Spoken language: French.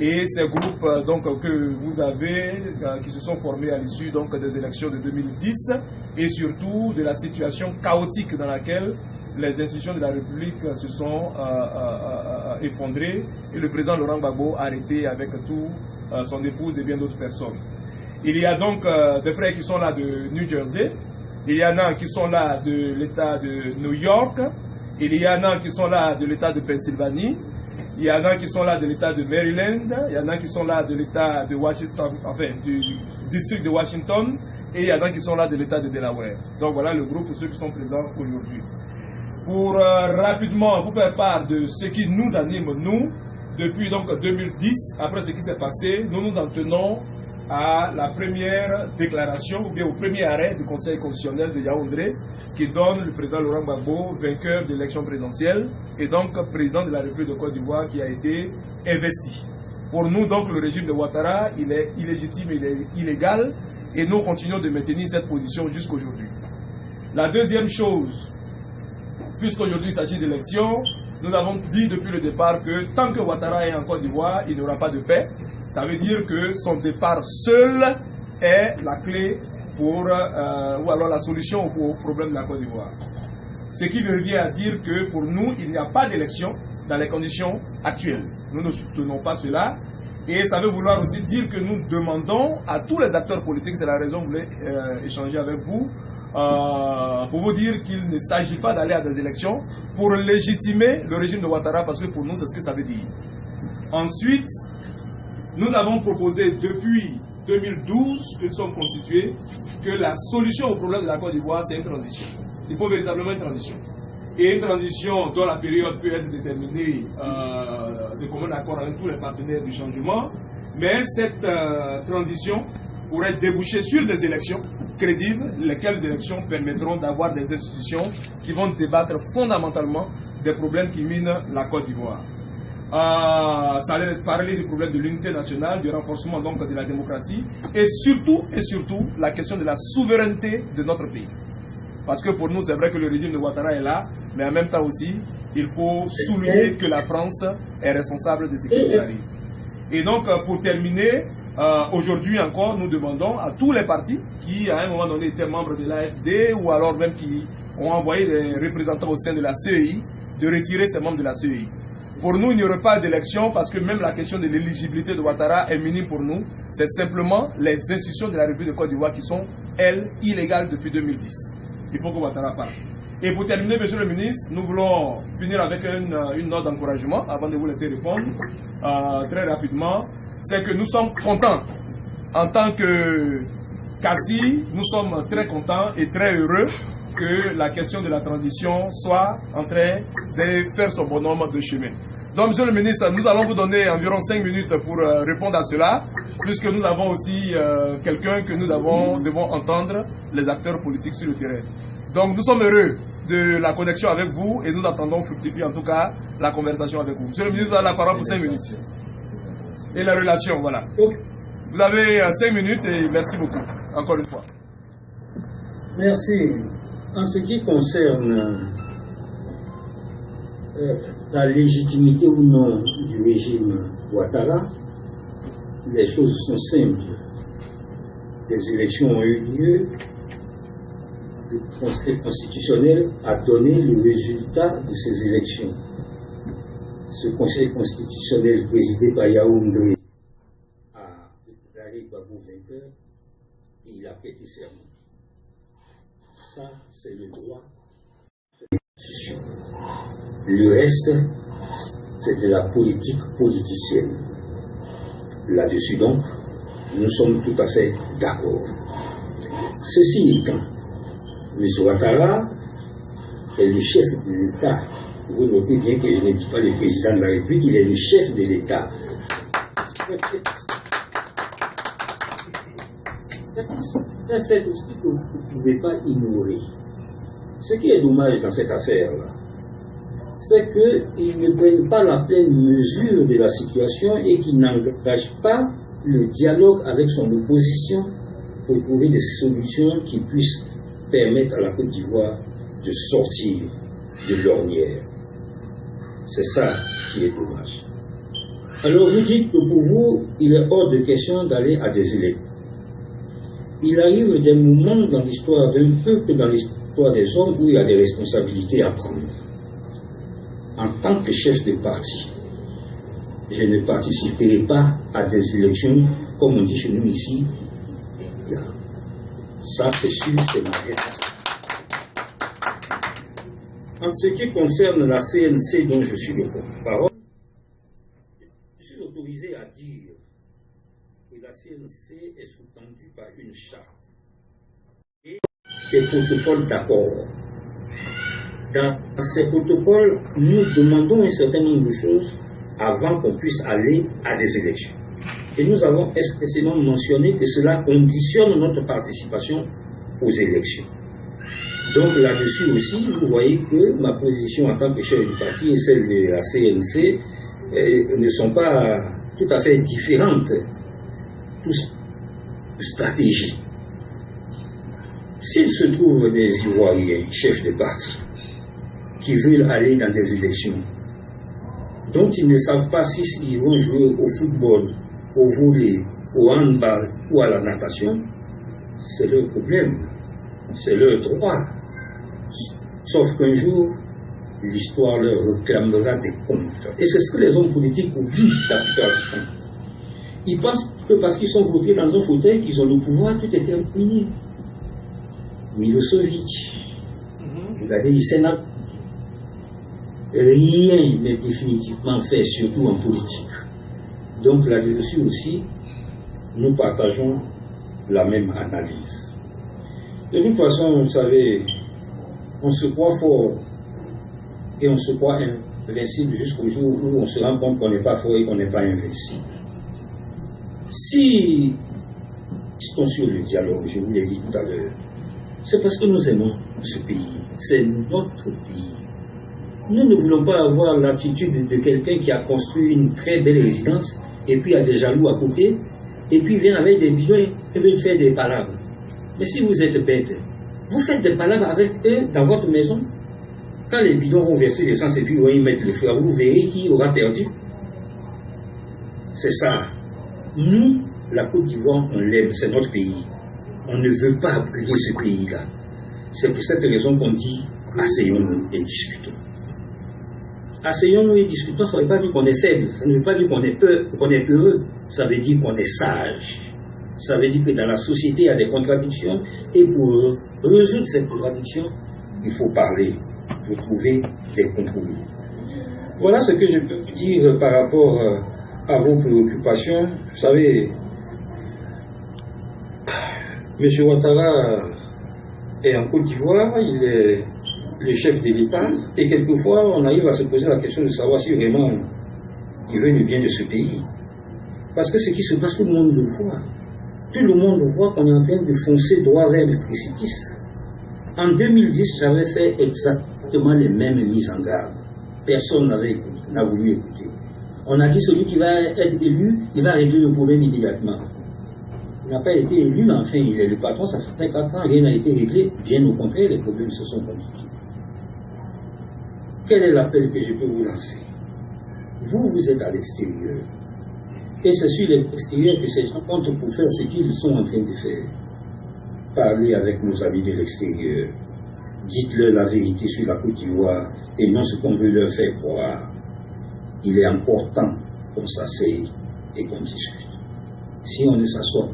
Et ces groupes que vous avez, qui se sont formés à l'issue des élections de 2010 et surtout de la situation chaotique dans laquelle les institutions de la République se sont effondrées et le président Laurent Gbagbo arrêté avec tout son épouse et bien d'autres personnes. Il y a donc des frères qui sont là de New Jersey, il y en a qui sont là de l'État de New York, il y en a qui sont là de l'État de Pennsylvanie, il y en a qui sont là de l'État de Maryland, il y en a qui sont là de l'État de Washington, enfin du district de Washington, et il y en a qui sont là de l'État de Delaware. Donc voilà le groupe pour ceux qui sont présents aujourd'hui. Pour rapidement vous faire part de ce qui nous anime, nous, depuis 2010, après ce qui s'est passé, nous nous en tenons à la première déclaration, ou bien au premier arrêt du Conseil constitutionnel de Yaoundé, qui donne le président Laurent Gbagbo vainqueur de l'élection présidentielle et donc président de la République de Côte d'Ivoire qui a été investi. Pour nous, donc, le régime de Ouattara, il est illégitime, il est illégal, et nous continuons de maintenir cette position jusqu'aujourd'hui. La deuxième chose, puisqu'aujourd'hui il s'agit d'élections, nous avons dit depuis le départ que tant que Ouattara est en Côte d'Ivoire, il n'y aura pas de paix. Ça veut dire que son départ seul est la clé pour, ou alors la solution au problème de la Côte d'Ivoire. Ce qui revient à dire que pour nous, il n'y a pas d'élection dans les conditions actuelles. Nous ne soutenons pas cela. Et ça veut vouloir aussi dire que nous demandons à tous les acteurs politiques, c'est la raison que je voulais échanger avec vous, pour vous dire qu'il ne s'agit pas d'aller à des élections pour légitimer le régime de Ouattara, parce que pour nous, c'est ce que ça veut dire. Ensuite, nous avons proposé depuis 2012 que nous sommes constitués que la solution au problème de la Côte d'Ivoire, c'est une transition. Il faut véritablement une transition. Et une transition dont la période peut être déterminée de commun accord avec tous les partenaires du changement, mais cette transition pourrait déboucher sur des élections crédibles, lesquelles élections permettront d'avoir des institutions qui vont débattre fondamentalement des problèmes qui minent la Côte d'Ivoire. Ça allait parler du problème de l'unité nationale, du renforcement donc de la démocratie et surtout la question de la souveraineté de notre pays. Parce que pour nous, c'est vrai que le régime de Ouattara est là, mais en même temps aussi, il faut souligner que la France est responsable de ce qui nous arrive. Et donc, pour terminer, aujourd'hui encore, nous demandons à tous les partis qui, à un moment donné, étaient membres de l'AFD ou alors même qui ont envoyé des représentants au sein de la CEI, de retirer ces membres de la CEI. Pour nous, il n'y aurait pas d'élection parce que même la question de l'éligibilité de Ouattara est minime pour nous. C'est simplement les institutions de la République de Côte d'Ivoire qui sont, elles, illégales depuis 2010. Il faut que Ouattara parte. Et pour terminer, monsieur le ministre, nous voulons finir avec une note d'encouragement avant de vous laisser répondre très rapidement. C'est que nous sommes contents. En tant que CASI, nous sommes très contents et très heureux que la question de la transition soit en train de faire son bonhomme de chemin. Donc, monsieur le ministre, nous allons vous donner environ 5 minutes pour répondre à cela, puisque nous avons aussi quelqu'un que nous devons entendre, les acteurs politiques sur le terrain. Donc, nous sommes heureux de la connexion avec vous et nous attendons fructifier en tout cas la conversation avec vous. Monsieur le ministre, vous avez la parole pour 5 minutes. Et la relation, voilà. Vous avez 5 minutes et merci beaucoup, encore une fois. Merci. En ce qui concerne la légitimité ou non du régime Ouattara, les choses sont simples. Des élections ont eu lieu, le Conseil constitutionnel a donné le résultat de ces élections. Ce Conseil constitutionnel présidé par Yaoundé a déclaré Gbagbo vainqueur et il a prêté serment. Ça, c'est le droit de l'institution. Le reste, c'est de la politique politicienne. Là-dessus, donc, nous sommes tout à fait d'accord. Ceci étant, M. Ouattara est le chef de l'État. Vous notez bien que je ne dis pas le président de la République, il est le chef de l'État. C'est un fait aussi que vous ne pouvez pas ignorer. Ce qui est dommage dans cette affaire-là, c'est qu'ils ne prennent pas la pleine mesure de la situation et qu'ils n'engagent pas le dialogue avec son opposition pour trouver des solutions qui puissent permettre à la Côte d'Ivoire de sortir de l'ornière. C'est ça qui est dommage. Alors vous dites que pour vous, il est hors de question d'aller à des élections. Il arrive des moments dans l'histoire d'un peuple, dans l'histoire des hommes, où il y a des responsabilités à prendre. En tant que chef de parti, je ne participerai pas à des élections, comme on dit chez nous ici. Ça, c'est sûr, c'est ma réponse. En ce qui concerne la CNC dont je suis le porte-parole, je suis autorisé à dire que la CNC est sous-tendue par une charte et des protocoles d'accord. Dans ces protocoles, nous demandons un certain nombre de choses avant qu'on puisse aller à des élections. Et nous avons expressément mentionné que cela conditionne notre participation aux élections. Donc là-dessus aussi, vous voyez que ma position en tant que chef du parti et celle de la CNC ne sont pas tout à fait différentes. Tous stratégie. S'il se trouve des Ivoiriens, chefs de parti, qui veulent aller dans des élections, dont ils ne savent pas s'ils vont jouer au football, au volley, au handball ou à la natation, c'est leur problème, c'est leur droit. Sauf qu'un jour, l'histoire leur réclamera des comptes. Et c'est ce que les hommes politiques oublient la plupart du temps. Ils pensent que parce qu'ils sont votés dans un fauteuil, qu'ils ont le pouvoir, tout est terminé. Milosevic, regardez les Sénats, rien n'est définitivement fait, surtout en politique. Donc là-dessus aussi, nous partageons la même analyse. De toute façon, vous savez, on se croit fort et on se croit invincible jusqu'au jour où on se rend compte qu'on n'est pas fort et qu'on n'est pas invincible. Si nous sommes sur le dialogue, je vous l'ai dit tout à l'heure, c'est parce que nous aimons ce pays. C'est notre pays. Nous ne voulons pas avoir l'attitude de quelqu'un qui a construit une très belle résidence et puis a des jaloux à côté et puis vient avec des bidons et veut faire des palabres. Mais si vous êtes bête, vous faites des palabres avec eux dans votre maison. Quand les bidons vont verser l'essence et puis vont y mettre le feu, vous verrez qui aura perdu. C'est ça. Nous, la Côte d'Ivoire, on l'aime, c'est notre pays. On ne veut pas brûler ce pays-là. C'est pour cette raison qu'on dit asseyons-nous et discutons. Asseyons-nous et discutons, ça ne veut pas dire qu'on est faible, ça ne veut pas dire qu'on est peureux, ça veut dire qu'on est sage. Ça veut dire que dans la société, il y a des contradictions, et pour résoudre ces contradictions, il faut parler, il faut trouver des compromis. Voilà ce que je peux vous dire par rapport à vos préoccupations. Vous savez, M. Ouattara est en Côte d'Ivoire, il est le chef de l'État, et quelquefois on arrive à se poser la question de savoir si vraiment il veut le bien de ce pays. Parce que ce qui se passe, tout le monde le voit. Tout le monde voit qu'on est en train de foncer droit vers le précipice. En 2010, j'avais fait exactement les mêmes mises en garde. Personne n'a voulu écouter. On a dit celui qui va être élu, il va régler le problème immédiatement. Il n'a pas été élu, mais enfin, il est le patron, ça fait 4 ans, rien n'a été réglé. Bien au contraire, les problèmes se sont compliqués. Quel est l'appel que je peux vous lancer? Vous êtes à l'extérieur. Et c'est sur l'extérieur que ces gens comptent pour faire ce qu'ils sont en train de faire. Parlez avec nos amis de l'extérieur. Dites-leur la vérité sur la Côte d'Ivoire et non ce qu'on veut leur faire croire. Il est encore temps qu'on s'asseye et qu'on discute. Si on ne s'assoit